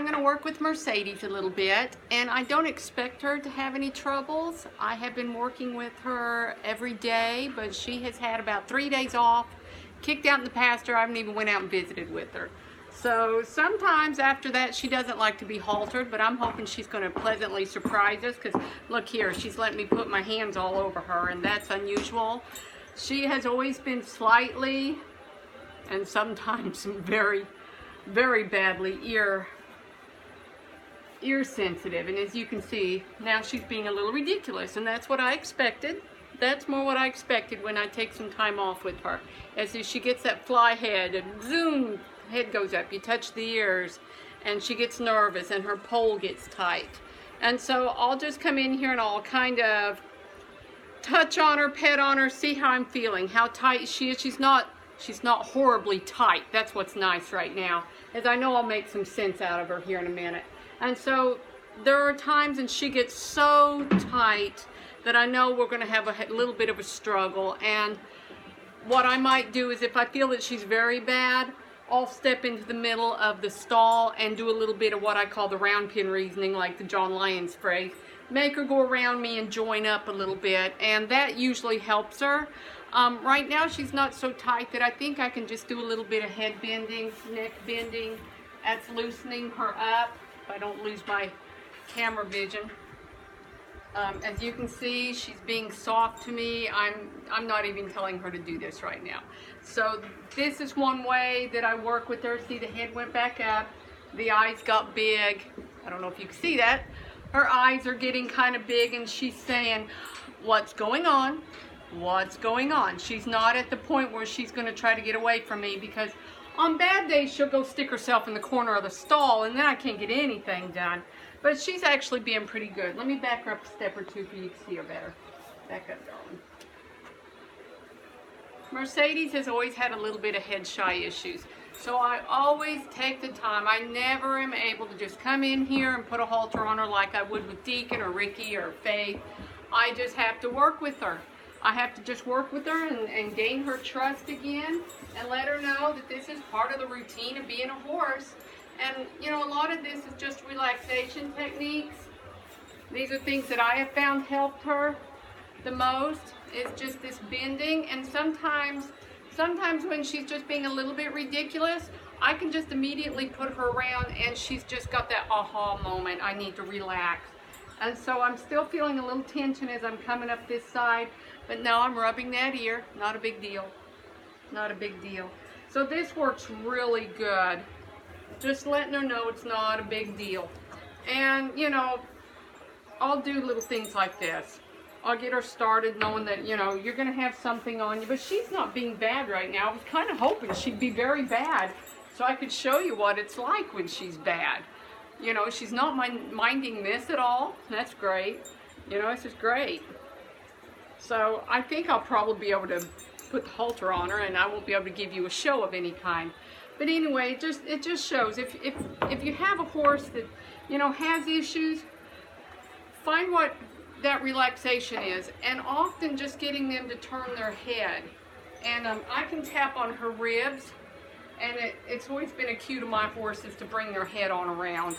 going to work with Mercedes a little bit, and I don't expect her to have any troubles. I have been working with her every day, but she has had about 3 days off, kicked out in the pasture. I haven't even went out and visited with her. So sometimes after that she doesn't like to be haltered, but I'm hoping she's going to pleasantly surprise us, because look here, she's letting me put my hands all over her, and that's unusual. She has always been slightly, and sometimes very, very badly ear sensitive, and as you can see now she's being a little ridiculous, and that's what I expected. That's more what I expected when I take some time off with her. As if she gets that fly head and zoom, head goes up, you touch the ears, and she gets nervous and her poll gets tight. And so I'll just come in here and I'll kind of touch on her, pet on her, see how I'm feeling, how tight she is. She's not horribly tight. That's what's nice right now, as I know I'll make some sense out of her here in a minute. And so there are times when she gets so tight that I know we're going to have a little bit of a struggle. And what I might do is, if I feel that she's very bad, I'll step into the middle of the stall and do a little bit of what I call the roundpen reasoning, like the John Lyons phrase. Make her go around me and join up a little bit, and that usually helps her. Right now she's not so tight that I think I can just do a little bit of head bending, neck bending. That's loosening her up if I don't lose my camera vision. As you can see, she's being soft to me. I'm not even telling her to do this right now. So this is one way that I work with her. See, the head went back up, the eyes got big. I don't know if you can see that. Her eyes are getting kind of big, and she's saying, what's going on? What's going on? She's not at the point where she's going to try to get away from me, because on bad days she'll go stick herself in the corner of the stall, and then I can't get anything done. But she's actually being pretty good. Let me back her up a step or two so you can see her better. Back up, darling. Mercedes has always had a little bit of headshy issues. So I always take the time. I never am able to just come in here and put a halter on her like I would with Deacon or Ricky or Faith. I just have to work with her. I have to just work with her and gain her trust again, and let her know that this is part of the routine of being a horse. And you know, a lot of this is just relaxation techniques. These are things that I have found helped her the most. It's just this bending, and sometimes when she's just being a little bit ridiculous, I can just immediately put her around and she's just got that aha moment. I need to relax. And so I'm still feeling a little tension as I'm coming up this side, but now I'm rubbing that ear. Not a big deal. Not a big deal. So this works really good. Just letting her know it's not a big deal. And you know, I'll do little things like this. I'll get her started knowing that, you know, you're going to have something on you. But she's not being bad right now. I was kind of hoping she'd be very bad so I could show you what it's like when she's bad. You know, she's not minding this at all. That's great. You know, this is great. So I think I'll probably be able to put the halter on her, and I won't be able to give you a show of any kind. But anyway, it just shows if you have a horse that, you know, has issues, find what that relaxation is, and often just getting them to turn their head. And I can tap on her ribs, and it's always been a cue to my horses to bring their head on around.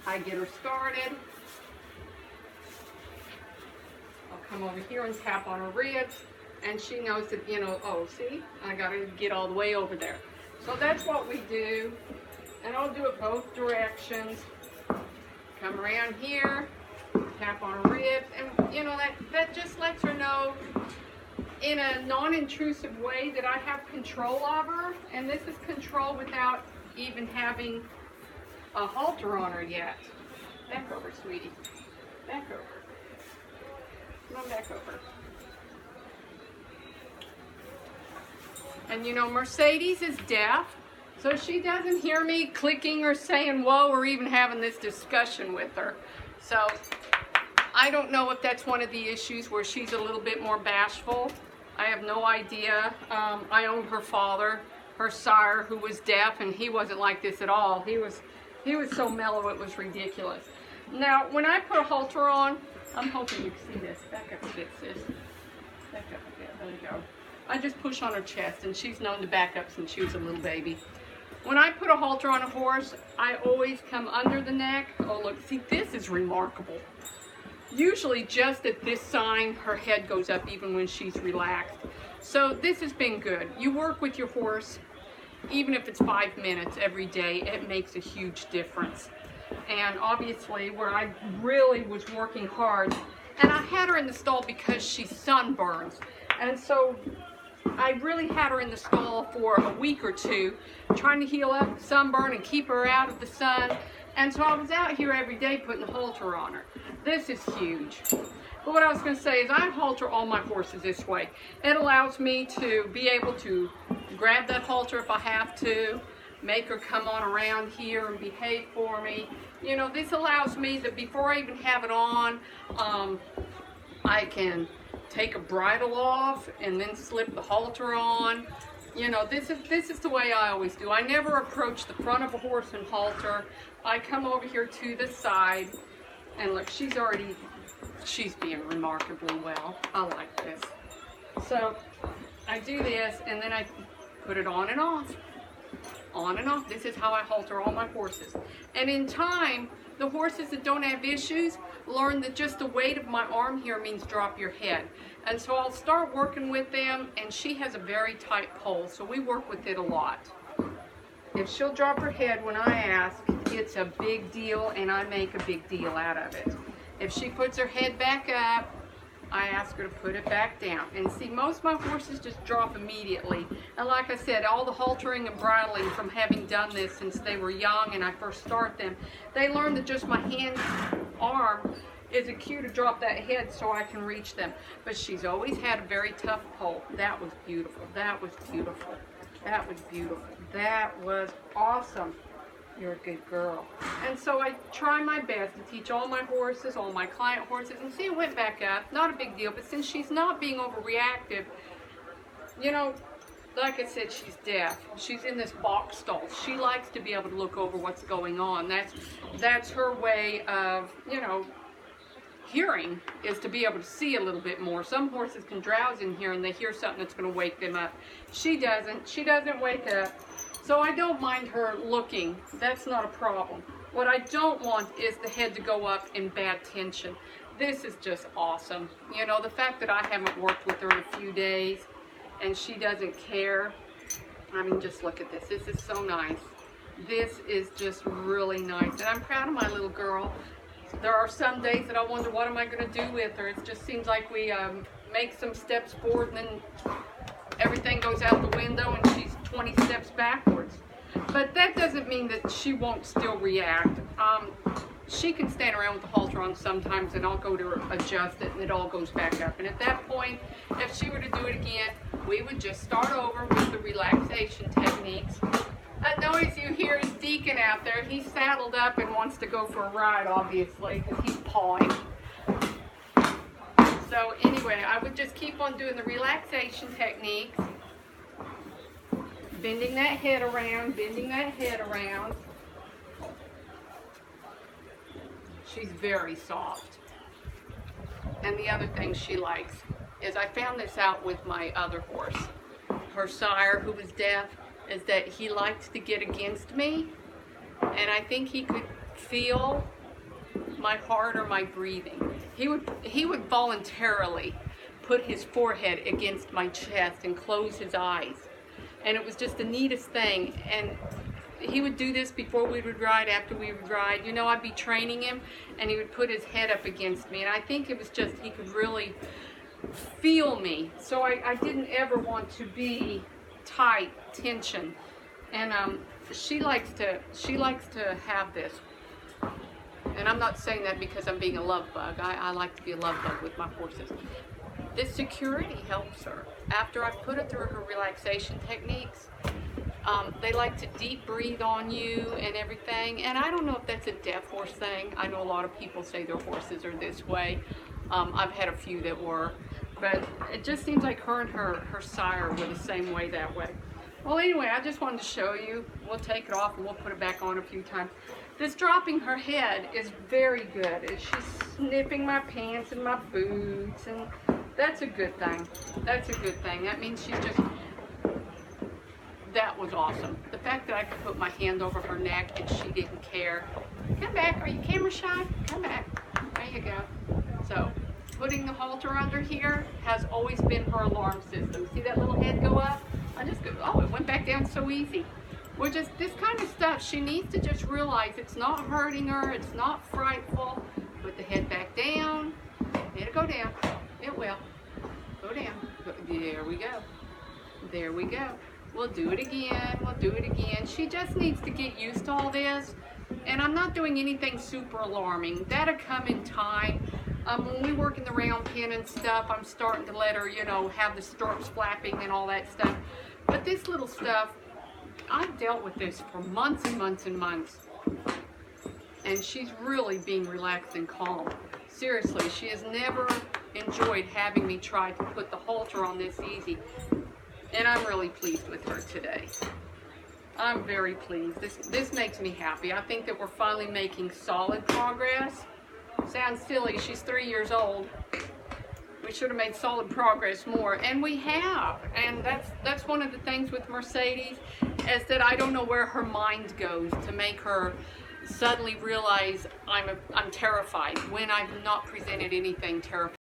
I get her started. I'll come over here and tap on her ribs, and she knows that, you know, oh, see, I gotta get all the way over there. So that's what we do, and I'll do it both directions. Come around here, tap on her ribs, and you know, that just lets her know in a non-intrusive way that I have control of her, and this is control without even having a halter on her yet. Back over, sweetie. Back over. Come on back over. And you know, Mercedes is deaf, so she doesn't hear me clicking or saying whoa or even having this discussion with her. So I don't know if that's one of the issues where she's a little bit more bashful. I have no idea. I owned her father, her sire, who was deaf, and he wasn't like this at all. He was so mellow it was ridiculous. Now, when I put a halter on, I'm hoping you can see this. Back up a bit, sis. Back up a bit. There we go. I just push on her chest, and she's known to back up since she was a little baby. When I put a halter on a horse, I always come under the neck. Oh look, see, this is remarkable. Usually just at this sign, her head goes up even when she's relaxed. So this has been good. You work with your horse, even if it's 5 minutes every day, it makes a huge difference. And obviously where I really was working hard, and I had her in the stall because she sunburns. And so I really had her in the stall for a week or two, trying to heal up sunburn and keep her out of the sun. And so I was out here every day putting the halter on her. This is huge. But what I was going to say is I halter all my horses this way. It allows me to be able to grab that halter if I have to, make her come on around here and behave for me. You know, this allows me that before I even have it on, I can take a bridle off and then slip the halter on. You know, this is the way I always do. I never approach the front of a horse and halter. I come over here to the side, and look, she's being remarkably well. I like this. So I do this, and then I put it on and off. On and off. This is how I halter all my horses. And in time, the horses that don't have issues learn that just the weight of my arm here means drop your head. And so I'll start working with them, and she has a very tight pole, so we work with it a lot. If she'll drop her head when I ask, it's a big deal, and I make a big deal out of it. If she puts her head back up, I ask her to put it back down. And see, most of my horses just drop immediately. And like I said, all the haltering and bridling from having done this since they were young and I first start them, they learn that just my arm is a cue to drop that head so I can reach them. But she's always had a very tough pole. That was beautiful. That was beautiful. That was beautiful. That was awesome. You're a good girl. And so I try my best to teach all my horses, all my client horses, and see, it went back up. Not a big deal, but since she's not being overreactive, you know, like I said, she's deaf. She's in this box stall. She likes to be able to look over what's going on. That's her way of, you know, hearing, is to be able to see a little bit more. Some horses can drowse in here and they hear something that's going to wake them up. She doesn't. She doesn't wake up. So I don't mind her looking. That's not a problem. What I don't want is the head to go up in bad tension. This is just awesome. You know, the fact that I haven't worked with her in a few days and she doesn't care. I mean, just look at this. This is so nice. This is just really nice. And I'm proud of my little girl. There are some days that I wonder, what am I going to do with her? It just seems like we make some steps forward and then everything goes out the window and she's 20 steps backwards. But that doesn't mean that she won't still react. She can stand around with the halter on sometimes, and I'll go to adjust it and it all goes back up. And at that point, if she were to do it again, we would just start over with the relaxation techniques. That noise you hear is Deacon out there. He's saddled up and wants to go for a ride, obviously, because he's pawing. So anyway, I would just keep on doing the relaxation techniques, bending that head around, bending that head around. She's very soft. And the other thing she likes is, I found this out with my other horse, her sire, who was deaf, is that he liked to get against me, and I think he could feel my heart or my breathing. He would voluntarily put his forehead against my chest and close his eyes, and it was just the neatest thing. And he would do this before we would ride, after we would ride. You know, I'd be training him and he would put his head up against me, and I think it was just, he could really feel me. So I didn't ever want to be tight tension. And she likes to have this. And I'm not saying that because I'm being a love bug. I like to be a love bug with my horses. This security helps her. After I've put her through her relaxation techniques, they like to deep breathe on you and everything. And I don't know if that's a deaf horse thing. I know a lot of people say their horses are this way. I've had a few that were. But it just seems like her and her sire were the same way that way. Well, anyway, I just wanted to show you. We'll take it off and we'll put it back on a few times. This dropping her head is very good. She's sniffing my pants and my boots, and that's a good thing. That's a good thing. That means that was awesome. The fact that I could put my hand over her neck and she didn't care. Come back, are you camera shy? Come back, there you go. So, putting the halter under here has always been her alarm system. See that little head go up? I just go, oh, it went back down so easy. We're just, this kind of stuff, she needs to just realize it's not hurting her, it's not frightful. Put the head back down, it'll go down, it will. Go down, there we go. There we go. We'll do it again, we'll do it again. She just needs to get used to all this. And I'm not doing anything super alarming. That'll come in time. When we work in the round pen and stuff, I'm starting to let her, you know, have the stirrups flapping and all that stuff. But this little stuff, I've dealt with this for months and months and months. And she's really being relaxed and calm. Seriously, she has never enjoyed having me try to put the halter on this easy. And I'm really pleased with her today. I'm very pleased. This makes me happy. I think that we're finally making solid progress. Sounds silly, she's 3 years old. We should have made solid progress more, and we have. And that's one of the things with Mercedes, is that I don't know where her mind goes to make her suddenly realize I'm terrified when I've not presented anything terrifying.